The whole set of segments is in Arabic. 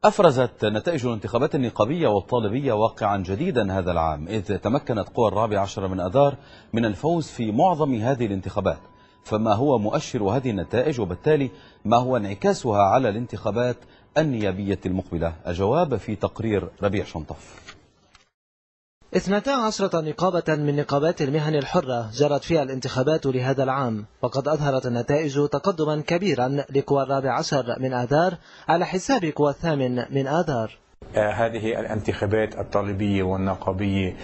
أفرزت نتائج الانتخابات النقابية والطالبية واقعا جديدا هذا العام، إذ تمكنت قوى 14 من أذار من الفوز في معظم هذه الانتخابات. فما هو مؤشر هذه النتائج، وبالتالي ما هو انعكاسها على الانتخابات النيابية المقبلة؟ الجواب في تقرير ربيع شنطف. 12 نقابة من نقابات المهن الحرة جرت فيها الانتخابات لهذا العام، وقد أظهرت النتائج تقدما كبيرا لقوى 14 من آذار على حساب قوى 8 من آذار. هذه الانتخابات الطالبية والنقابية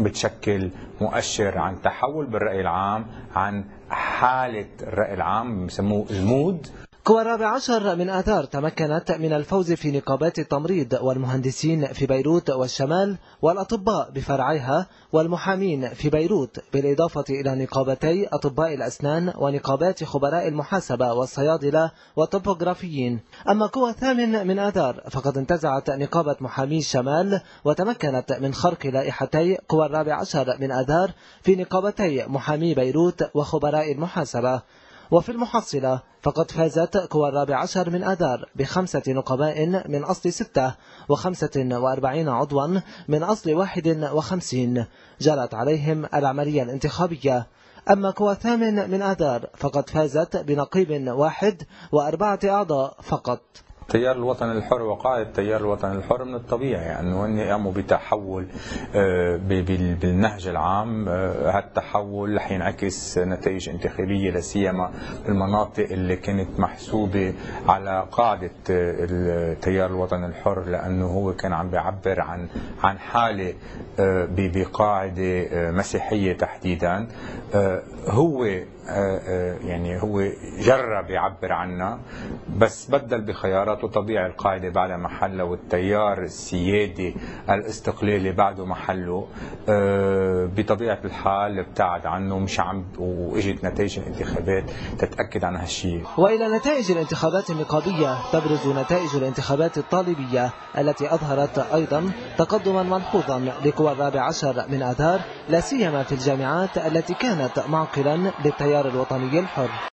بتشكل مؤشر عن تحول بالرأي العام، عن حالة الرأي العام بسموه المود. قوى 14 من آذار تمكنت من الفوز في نقابات التمريض والمهندسين في بيروت والشمال والأطباء بفرعيها والمحامين في بيروت، بالإضافة إلى نقابتي أطباء الأسنان ونقابات خبراء المحاسبة والصيادلة والطبوغرافيين. أما قوى 8 من آذار فقد انتزعت نقابة محامي الشمال وتمكنت من خرق لائحتي قوى 14 من آذار في نقابتي محامي بيروت وخبراء المحاسبة. وفي المحصلة فقد فازت قوى 14 من آذار ب5 نقباء من أصل 6 و45 عضوا من أصل 51 جرت عليهم العملية الانتخابية. أما قوى 8 من آذار فقد فازت بنقيب واحد و4 أعضاء فقط. تيار الوطن الحر وقائد تيار الوطن الحر من الطبيعي أنه هن قاموا بتحول بالنهج العام. هالتحول رح ينعكس نتائج انتخابية لسيما المناطق اللي كانت محسوبة على قاعدة تيار الوطن الحر، لأنه هو كان عم بيعبر عن حالة بقاعدة مسيحية تحديدا. هو جرب يعبر عنها بس بدل بخياراته. طبيعي القاعدة بعد محله والتيار السيادي الاستقلالي بعده محله. بطبيعة الحال ابتعد عنه مش عم، واجت نتائج الانتخابات تتأكد عن هالشيء. وإلى نتائج الانتخابات النقابية تبرز نتائج الانتخابات الطالبية التي أظهرت أيضا تقدما ملحوظا لقوى 14 من آذار، لا سيما في الجامعات التي كانت معقلا للتيار الوطني الحر.